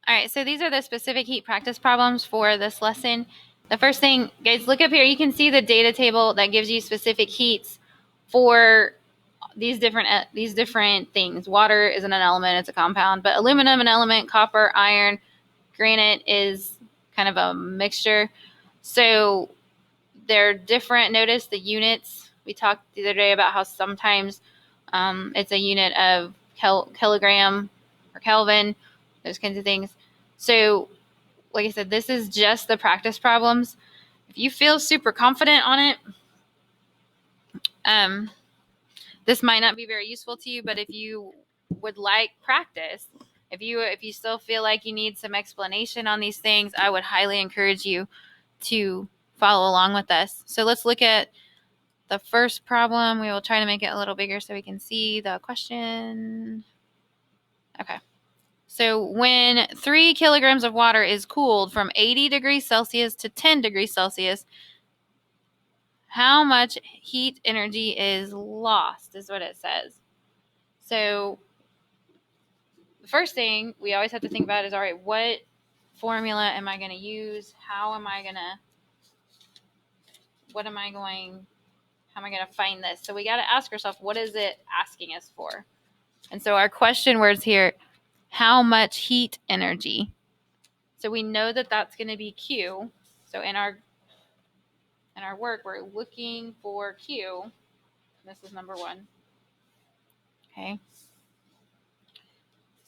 All right, so these are the specific heat practice problems for this lesson. The first thing, guys, look up here. You can see the data table that gives you specific heats for these different things. Water isn't an element, it's a compound, but aluminum an element, copper, iron, granite is kind of a mixture. So they're different. Notice the units. We talked the other day about how sometimes it's a unit of kilogram or Kelvin, those kinds of things. So, like I said, this is just the practice problems. If you feel super confident on it, this might not be very useful to you, but if you would like practice, if you still feel like you need some explanation on these things, I would highly encourage you to follow along with us. So let's look at the first problem. We will try to make it a little bigger so we can see the question. Okay. So when 3 kilograms of water is cooled from 80 degrees Celsius to 10 degrees Celsius, how much heat energy is lost is what it says. So the first thing we always have to think about is, all right, what formula am I going to use? How am I going to find this? So we got to ask ourselves, what is it asking us for? And so our question words here, how much heat energy? So we know that that's going to be Q. So in our work, we're looking for Q. This is number 1. Okay. And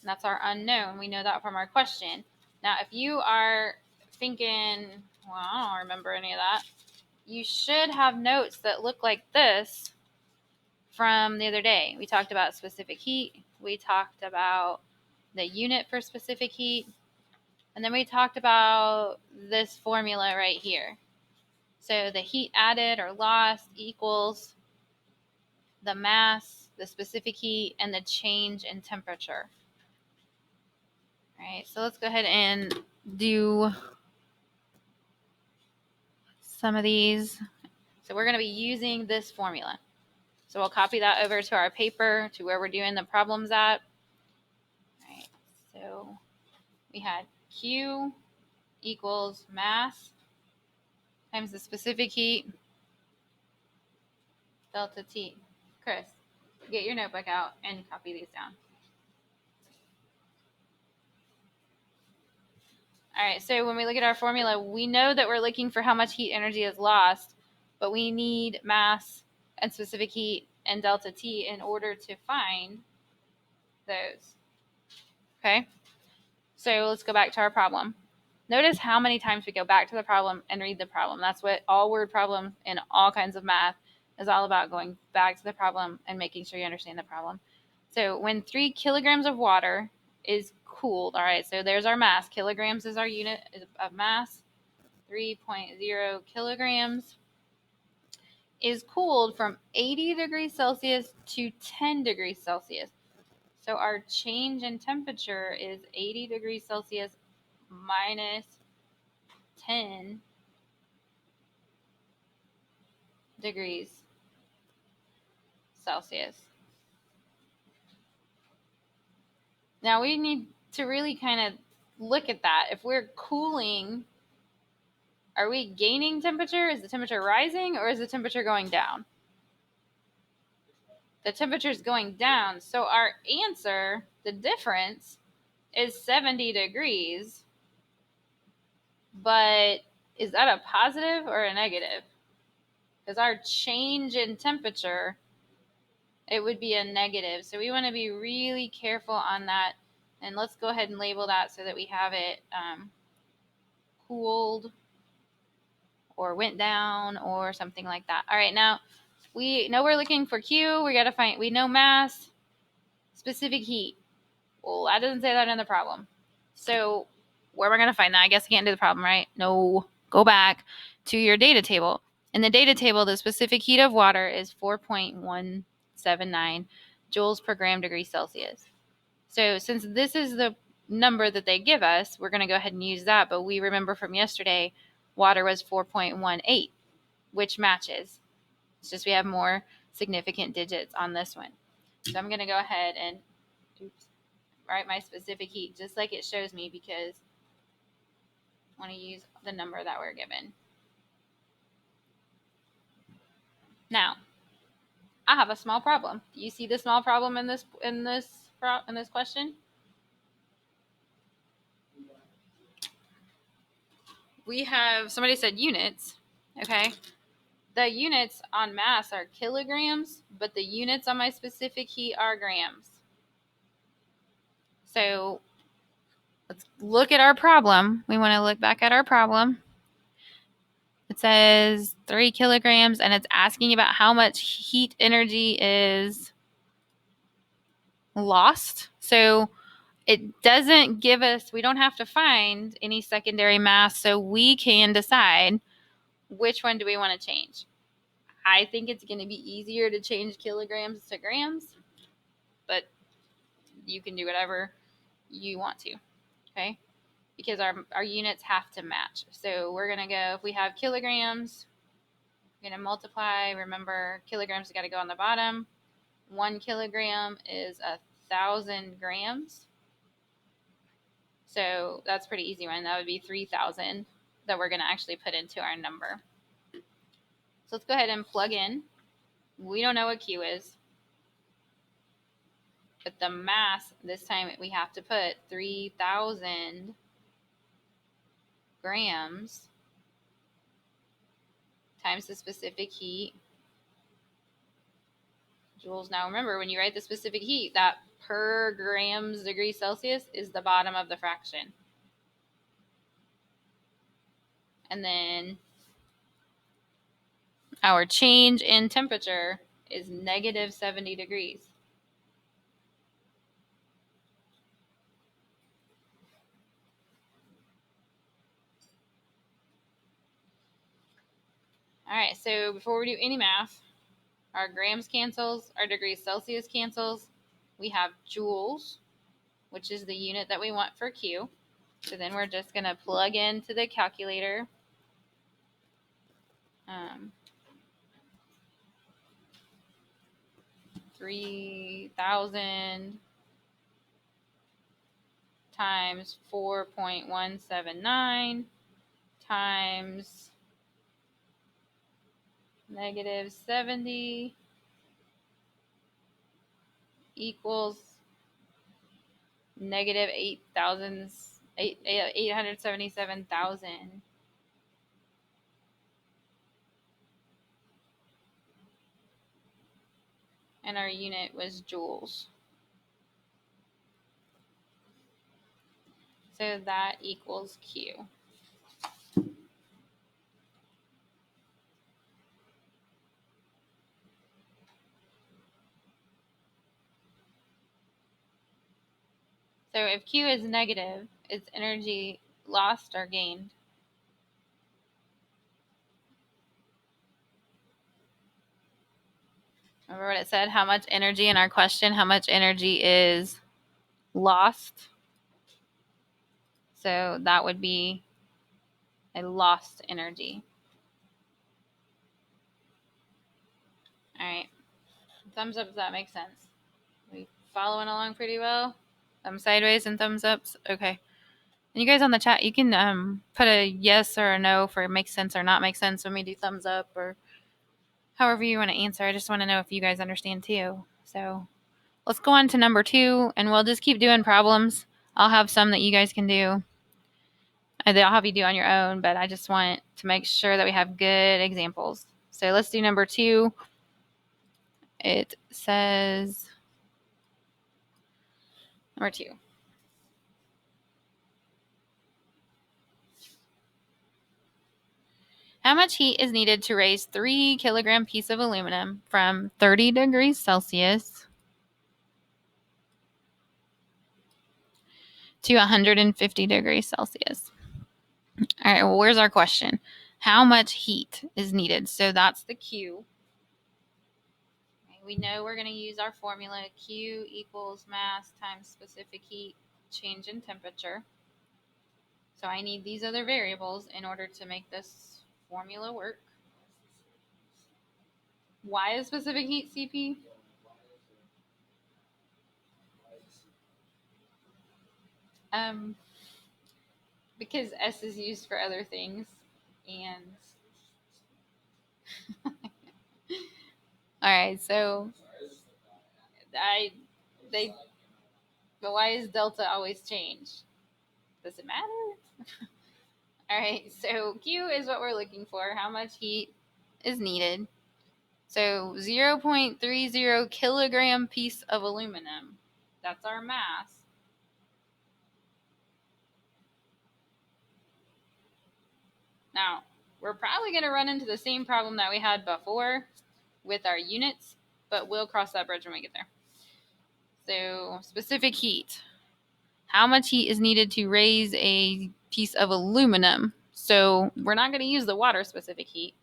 that's our unknown. We know that from our question. Now, if you are thinking, well, I don't remember any of that, you should have notes that look like this from the other day. We talked about specific heat. We talked about the unit for specific heat. And then we talked about this formula right here. So the heat added or lost equals the mass, the specific heat, and the change in temperature. All right, so let's go ahead and do some of these. So we're going to be using this formula. So we'll copy that over to our paper, to where we're doing the problems at. All right, so we had Q equals mass times the specific heat, delta T. Chris, get your notebook out and copy these down. All right, so when we look at our formula, we know that we're looking for how much heat energy is lost, but we need mass and specific heat and delta T in order to find those. Okay, so let's go back to our problem. Notice how many times we go back to the problem and read the problem. That's what all word problem and all kinds of math is all about, going back to the problem and making sure you understand the problem. So when 3 kilograms of water is cooled, all right, so there's our mass. Kilograms is our unit of mass. 3.0 kilograms is cooled from 80 degrees Celsius to 10 degrees Celsius. So our change in temperature is 80 degrees Celsius minus 10 degrees Celsius. Now we need to really kind of look at that. If we're cooling, are we gaining temperature? Is the temperature rising, or is the temperature going down? The temperature is going down. So our answer, the difference, is 70 degrees. But is that a positive or a negative? Because our change in temperature, it would be a negative. So we want to be really careful on that. And let's go ahead and label that so that we have it cooled or went down or something like that. All right, now we know we're looking for Q. We know mass, specific heat. Well, that doesn't say that in the problem. So where am I going to find that? I guess I can't do the problem, right? No, go back to your data table. In the data table, the specific heat of water is 4.179 joules per gram degree Celsius. So since this is the number that they give us, we're going to go ahead and use that. But we remember from yesterday, water was 4.18, which matches. It's just we have more significant digits on this one. So I'm going to go ahead and write my specific heat just like it shows me because I want to use the number that we're given. Now, I have a small problem. Do you see the small problem in this question? We have, somebody said units. Okay. The units on mass are kilograms, but the units on my specific heat are grams. So let's look at our problem. We want to look back at our problem. It says 3 kilograms, and it's asking about how much heat energy is lost. So it doesn't give us, we don't have to find any secondary mass, so we can decide which one do we want to change. I think it's going to be easier to change kilograms to grams, but you can do whatever you want to, okay? Because our units have to match. So we're going to go, if we have kilograms, we're going to multiply. Remember, kilograms got to go on the bottom. 1 kilogram is 1,000 grams. So that's pretty easy one. That would be 3,000 that we're going to actually put into our number. So let's go ahead and plug in. We don't know what Q is. But the mass, this time we have to put 3,000 grams times the specific heat. Joules. Now remember, when you write the specific heat, that per grams degree Celsius is the bottom of the fraction. And then our change in temperature is negative 70 degrees. All right, so before we do any math, our grams cancels, our degrees Celsius cancels. We have joules, which is the unit that we want for Q. So then we're just going to plug into the calculator. 3,000 times 4.179 times negative 70 equals negative 877,000. And our unit was joules. So that equals Q. So if Q is negative, is energy lost or gained? Remember what it said? How much energy in our question? How much energy is lost? So that would be a lost energy. All right. Thumbs up if that makes sense. We following along pretty well? Thumbs sideways and thumbs ups? Okay. And you guys on the chat, you can put a yes or a no for it makes sense or not makes sense when we do thumbs up or however you want to answer. I just want to know if you guys understand too. So let's go on to number 2, and we'll just keep doing problems. I'll have some that you guys can do. I'll have you do on your own, but I just want to make sure that we have good examples. So let's do number 2. It says, number 2. How much heat is needed to raise 3 kilogram piece of aluminum from 30 degrees Celsius to 150 degrees Celsius? All right, well, where's our question? How much heat is needed? So that's the Q. We know we're going to use our formula. Q equals mass times specific heat, change in temperature. So I need these other variables in order to make this formula work. Why is specific heat CP? Um, because S is used for other things, and all right. So I they but why is delta always change? Does it matter? All right. So Q is what we're looking for. How much heat is needed? So 0.30 kilogram piece of aluminum. That's our mass. Now, we're probably going to run into the same problem that we had before with our units, but we'll cross that bridge when we get there. So, specific heat. How much heat is needed to raise a piece of aluminum? So, we're not going to use the water specific heat.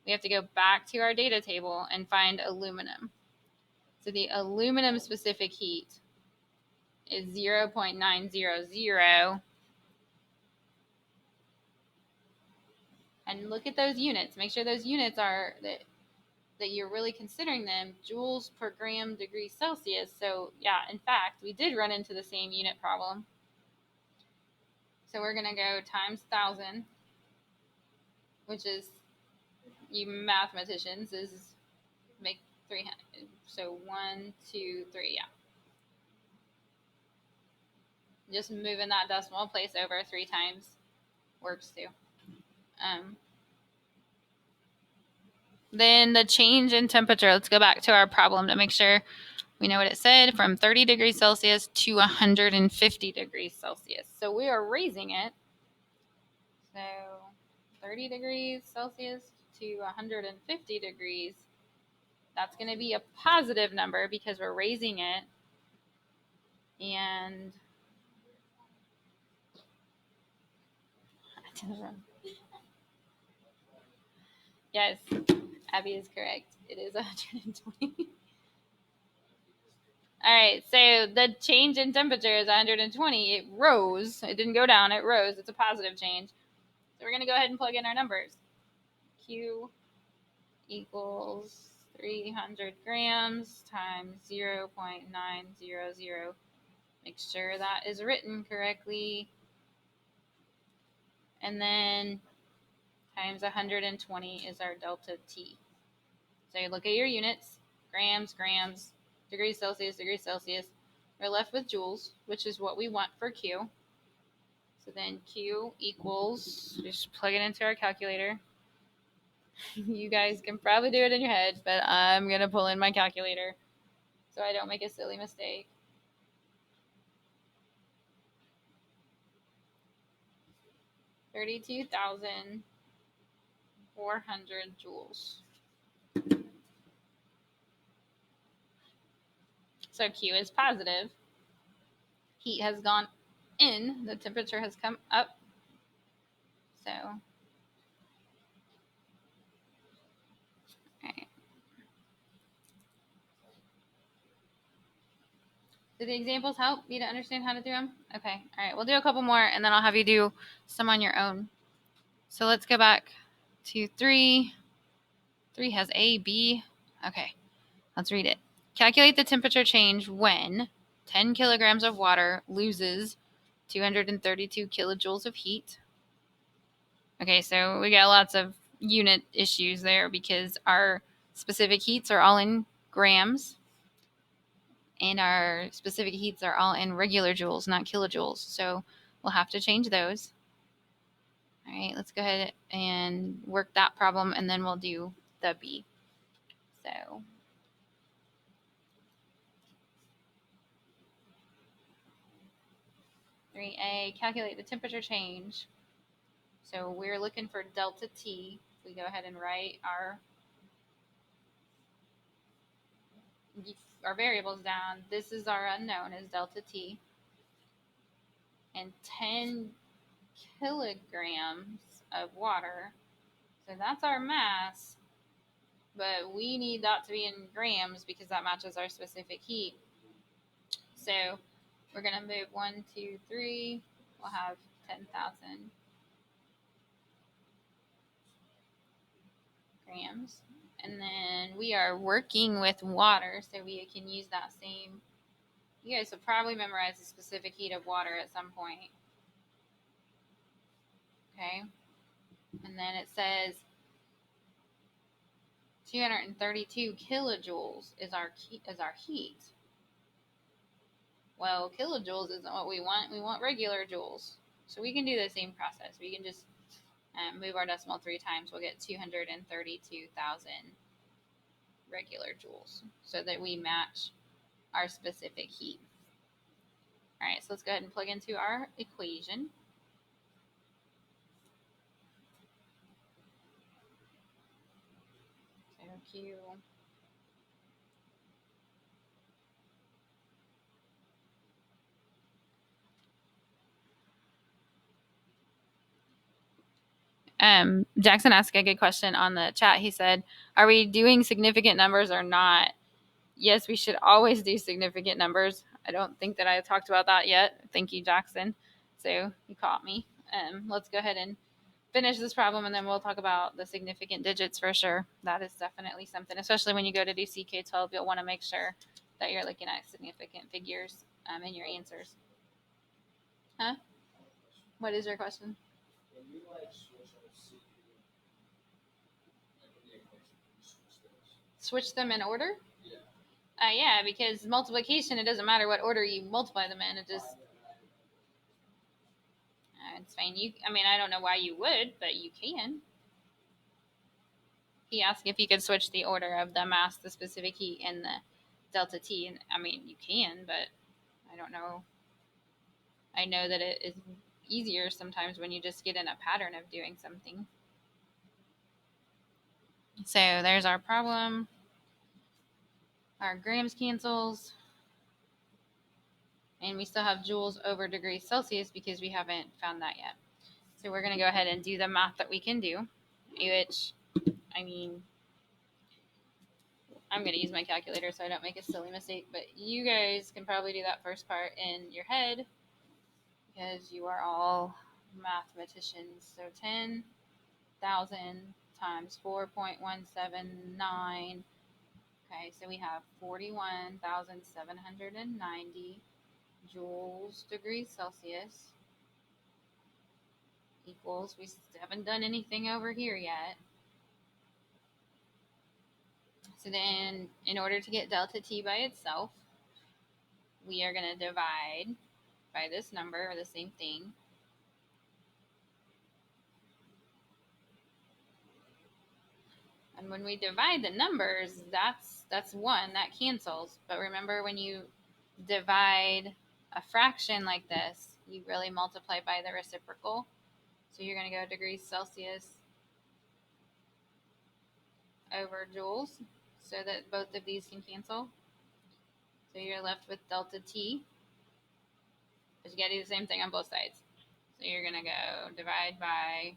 We have to go back to our data table and find aluminum. So, the aluminum specific heat is 0.900. And look at those units. Make sure those units are that you're really considering them joules per gram degree Celsius. So yeah, in fact, we did run into the same unit problem. So we're gonna go times 1,000, which is, you mathematicians, is make 300. So 1, 2, 3, yeah. Just moving that decimal place over 3 times works too. Then the change in temperature. Let's go back to our problem to make sure we know what it said, from 30 degrees Celsius to 150 degrees Celsius. So we are raising it. So 30 degrees Celsius to 150 degrees. That's going to be a positive number because we're raising it. And yes, Abby is correct. It is 120. All right, so the change in temperature is 120. It rose. It didn't go down. It rose. It's a positive change. So we're going to go ahead and plug in our numbers. Q equals 300 grams times 0.900. Make sure that is written correctly. And then times 120 is our delta T. So you look at your units, grams, grams, degrees Celsius, degrees Celsius. We're left with joules, which is what we want for Q. So then Q equals, just plug it into our calculator. You guys can probably do it in your head, but I'm going to pull in my calculator so I don't make a silly mistake. 32,400 joules. So Q is positive. Heat has gone in, the temperature has come up. So, all right. Did the examples help you to understand how to do them? Okay. All right. We'll do a couple more and then I'll have you do some on your own. So let's go back to 3. 3 has A, B. Okay. Let's read it. Calculate the temperature change when 10 kilograms of water loses 232 kilojoules of heat. Okay, so we got lots of unit issues there because our specific heats are all in grams and our specific heats are all in regular joules, not kilojoules. So we'll have to change those. All right, let's go ahead and work that problem and then we'll do the B. So 3A, calculate the temperature change. So we're looking for delta T. We go ahead and write our variables down. This is our unknown, is delta T. And 10 kilograms of water. So that's our mass, but we need that to be in grams because that matches our specific heat. So we're going to move 1, 2, 3. We'll have 10,000 grams. And then we are working with water, so we can use that same You guys have probably memorized the specific heat of water at some point. Okay. And then it says 232 kilojoules is our heat. Well, kilojoules isn't what we want. We want regular joules. So we can do the same process. We can just move our decimal 3 times. We'll get 232,000 regular joules so that we match our specific heat. All right, so let's go ahead and plug into our equation. So Q Jackson asked a good question on the chat. He said, "Are we doing significant numbers or not?" Yes, we should always do significant numbers. I don't think that I talked about that yet. Thank you, Jackson. So you caught me. Let's go ahead and finish this problem, and then we'll talk about the significant digits for sure. That is definitely something, especially when you go to do CK12, you'll want to make sure that you're looking at significant figures in your answers. Huh? What is your question? Switch them in order? Yeah, because multiplication, it doesn't matter what order you multiply them in. It just it's fine. I don't know why you would, but you can. He asked if you could switch the order of the mass, the specific heat, and the delta T. And you can, but I don't know. I know that it is easier sometimes when you just get in a pattern of doing something. So there's our problem. Our grams cancels. And we still have joules over degrees Celsius because we haven't found that yet. So we're going to go ahead and do the math that we can do, which, I'm going to use my calculator so I don't make a silly mistake, but you guys can probably do that first part in your head because you are all mathematicians. So 10,000 times 4.179. Okay, so we have 41,790 joules degrees Celsius equals, we haven't done anything over here yet. So then, in order to get delta T by itself, we are going to divide by this number, or the same thing. And when we divide the numbers, that's 1, that cancels. But remember, when you divide a fraction like this, you really multiply by the reciprocal. So you're going to go degrees Celsius over joules so that both of these can cancel. So you're left with delta T. But you got to do the same thing on both sides. So you're going to go divide by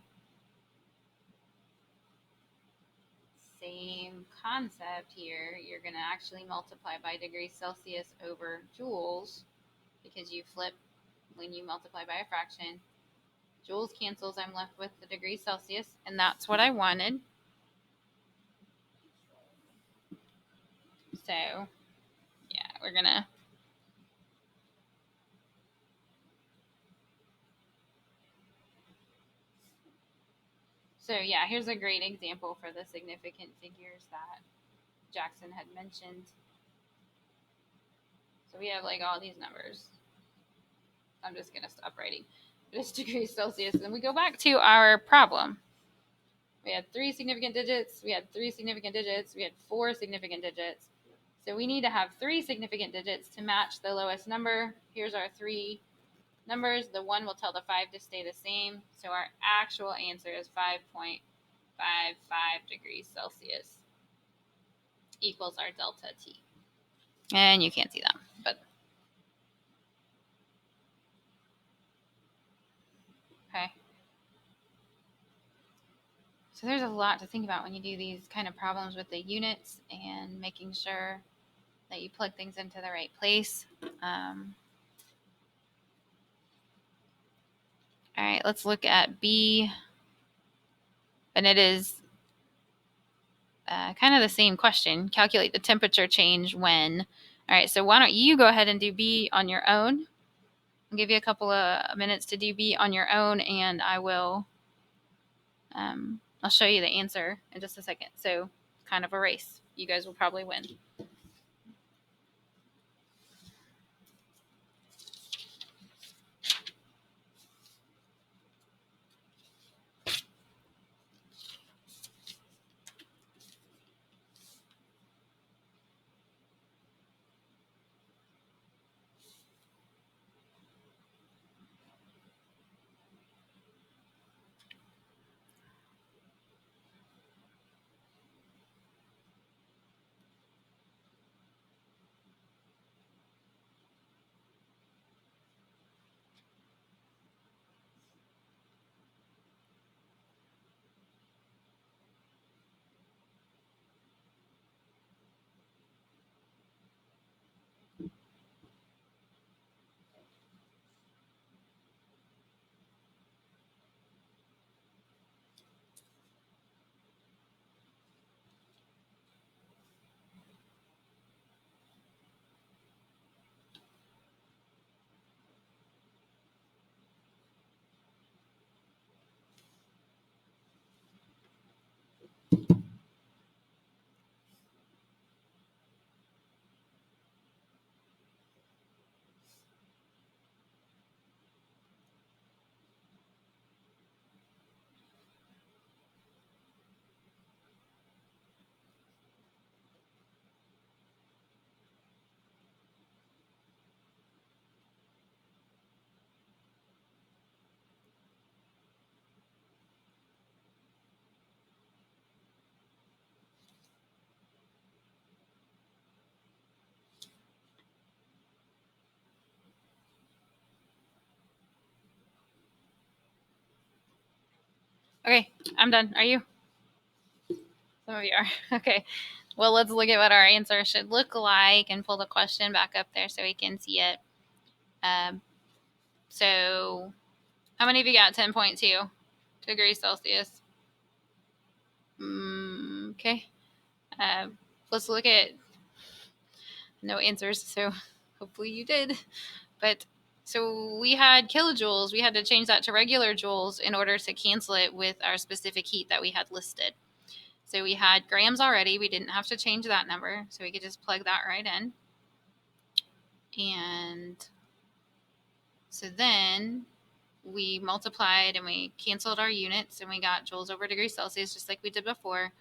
same concept here. You're going to actually multiply by degrees Celsius over joules because you flip when you multiply by a fraction. Joules cancels. I'm left with the degrees Celsius, and that's what I wanted. So, yeah, we're going to So yeah, here's a great example for the significant figures that Jackson had mentioned. So we have like all these numbers. I'm just going to stop writing. This degrees Celsius. And we go back to our problem. We had 3 significant digits. We had 3 significant digits. We had 4 significant digits. So we need to have 3 significant digits to match the lowest number. Here's our 3 numbers. The 1 will tell the 5 to stay the same. So our actual answer is 5.55 degrees Celsius equals our delta T. And you can't see that, but okay. So there's a lot to think about when you do these kind of problems with the units and making sure that you plug things into the right place. All right, let's look at B. And it is kind of the same question. Calculate the temperature change when All right, so why don't you go ahead and do B on your own? I'll give you a couple of minutes to do B on your own, and I'll show you the answer in just a second. So kind of a race. You guys will probably win. Okay, I'm done. Are you? Some of you are. Okay. Well, let's look at what our answer should look like and pull the question back up there so we can see it. So how many of you got 10.2 degrees Celsius? Okay. Let's look at no answers, so hopefully you did. But so we had kilojoules. We had to change that to regular joules in order to cancel it with our specific heat that we had listed. So we had grams already. We didn't have to change that number, so we could just plug that right in. And so then we multiplied and we canceled our units and we got joules over degrees Celsius just like we did before.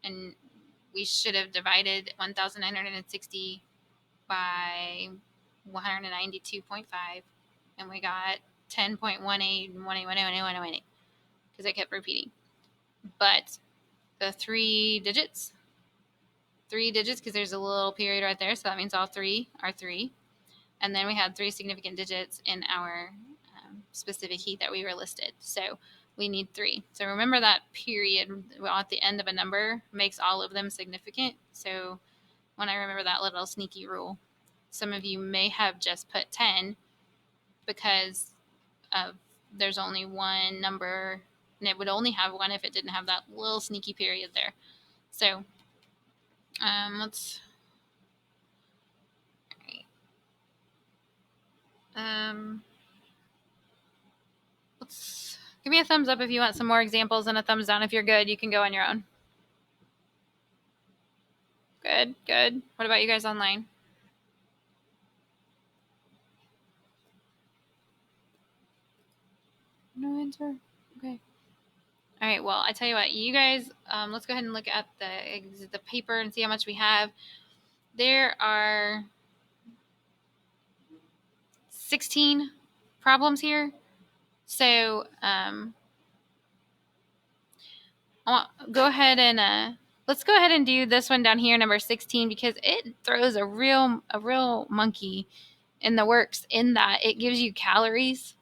And we should have divided 1,960 by 192.5 and we got 10.18 because it kept repeating. But the three digits because there's a little period right there, so that means all three are 3. And then we had 3 significant digits in our specific heat that we were listed. So we need 3. So remember that period at the end of a number makes all of them significant. So when I remember that little sneaky rule, some of you may have just put 10 because of there's only one number, and it would only have one if it didn't have that little sneaky period there. So let's give me a thumbs up if you want some more examples and a thumbs down if you're good. You can go on your own. Good, good. What about you guys online? No answer. Okay. All right. Well, I tell you what, you guys, let's go ahead and look at the paper and see how much we have. There are 16 problems here. So go ahead and let's go ahead and do this one down here, number 16, because it throws a real monkey in the works in that it gives you calories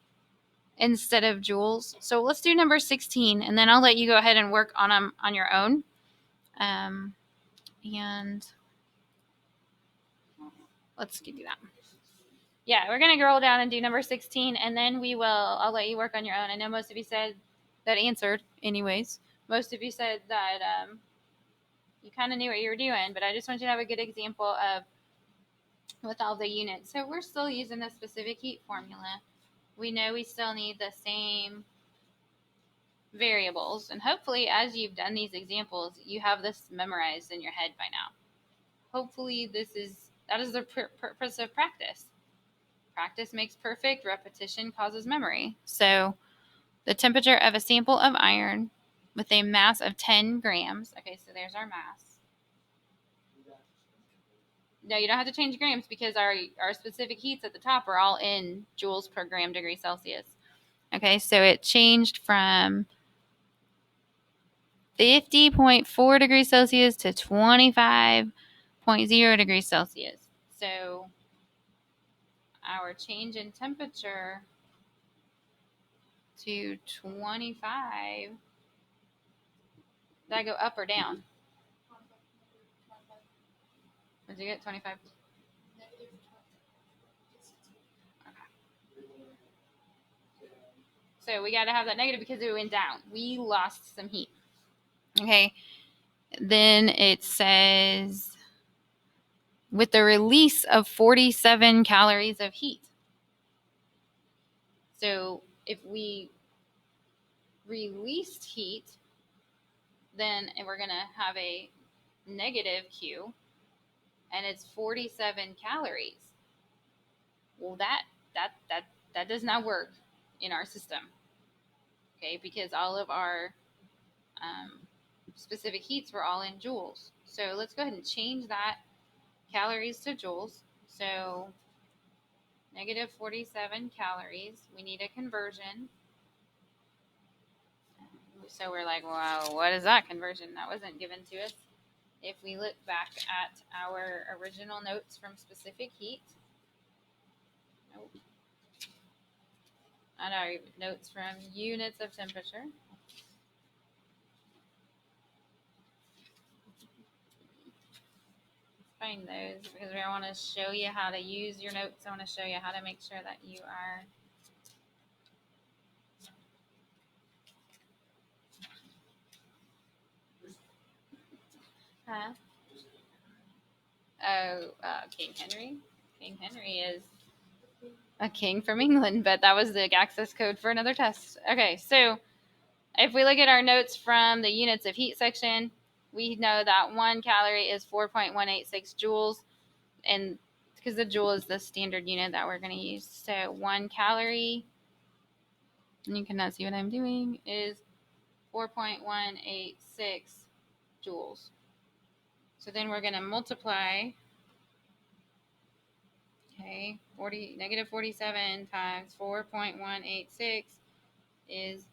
instead of joules. So let's do number 16, and then I'll let you go ahead and work on them on your own. And let's do that. Yeah, we're going to scroll down and do number 16, and then I'll let you work on your own. I know most of you said that answered anyways. Most of you said that you kind of knew what you were doing, but I just want you to have a good example of with all the units. So we're still using the specific heat formula. We know we still need the same variables, and hopefully as you've done these examples, you have this memorized in your head by now. Hopefully that is the purpose of practice. Practice makes perfect, repetition causes memory. So the temperature of a sample of iron with a mass of 10 grams. Okay, so there's our mass. No, you don't have to change grams because our specific heats at the top are all in joules per gram degree Celsius. Okay, so it changed from 50.4 degrees Celsius to 25.0 degrees Celsius. So our change in temperature to 25, did I go up or down? Did you get 25? So we got to have that negative because it went down. We lost some heat. Okay. Then it says with the release of 47 calories of heat. So if we released heat, then we're going to have a negative Q, and it's 47 calories. Well, that does not work in our system. Okay, because all of our specific heats were all in joules. So let's go ahead and change that calories to joules. So negative 47 calories. We need a conversion. So we're like, wow, what is that conversion? That wasn't given to us. If we look back at our original notes from specific heat, at our notes from units of temperature, find those because we want to show you how to use your notes. I want to show you how to make sure that you are King Henry. King Henry is a king from England, but that was the access code for another test. Okay, so if we look at our notes from the units of heat section, we know that 1 calorie is 4.186 joules, and because the joule is the standard unit that we're going to use. So 1 calorie, and you cannot see what I'm doing, is 4.186 joules. So then we're going to multiply, okay, negative 47 times 4.186 is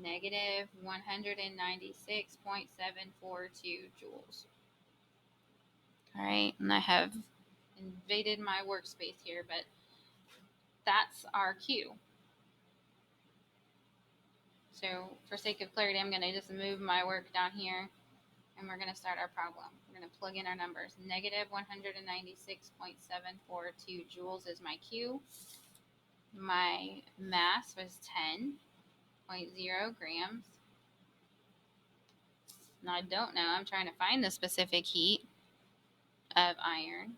negative 196.742 joules. All right, and I have invaded my workspace here, but that's our Q. So for sake of clarity, I'm going to just move my work down here, and we're going to start our problem. We're going to plug in our numbers. Negative 196.742 joules is my Q. My mass was 10.0 grams. Now I don't know. I'm trying to find the specific heat of iron.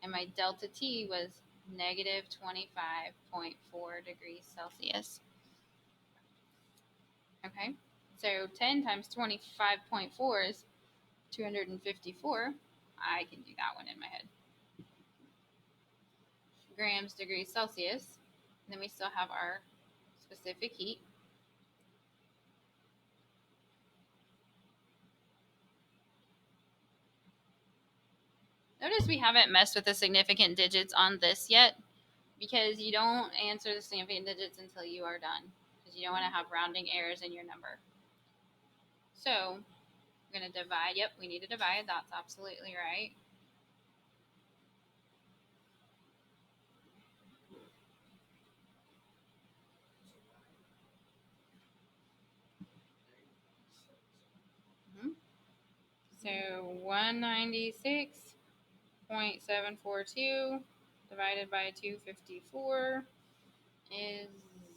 And my delta T was negative 25.4 degrees Celsius. Okay, so 10 times 25.4 is 254. I can do that one in my head. Grams degrees Celsius. And then we still have our specific heat. Notice we haven't messed with the significant digits on this yet because you don't answer the significant digits until you are done because you don't want to have rounding errors in your number. So we're going to divide. Yep, we need to divide. That's absolutely right. So 196.742 divided by 254 is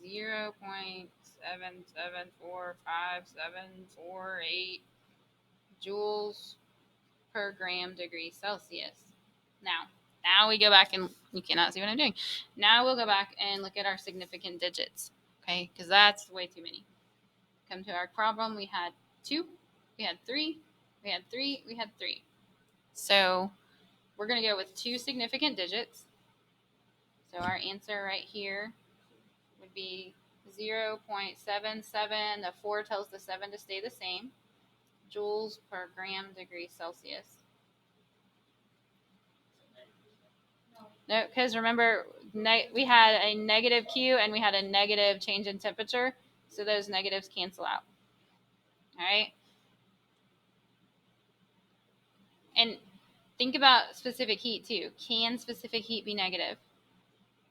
0.77457448 joules per gram degree Celsius. Now, Now we go back and you cannot see what I'm doing. Now we'll go back and look at our significant digits, okay? Because that's way too many. Come to our problem. We had 2, we had 3, we had 3, we had 3. So we're going to go with 2 significant digits. So our answer right here would be 0.77. The 4 tells the 7 to stay the same. Joules per gram degree Celsius. No, because remember, we had a negative Q and we had a negative change in temperature, so those negatives cancel out. All right? And think about specific heat too. Can specific heat be negative?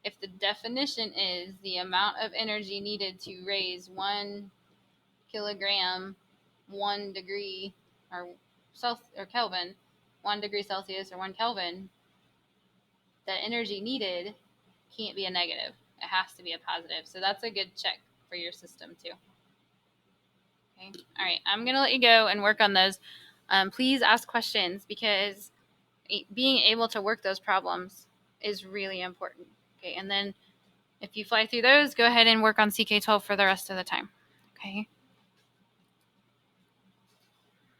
If the definition is the amount of energy needed to raise 1 kilogram 1 degree or Kelvin, 1 degree Celsius or 1 Kelvin, that energy needed can't be a negative. It has to be a positive. So that's a good check for your system too. Okay. All right. I'm going to let you go and work on those. Please ask questions because being able to work those problems is really important. Okay. And then if you fly through those, go ahead and work on CK12 for the rest of the time. Okay.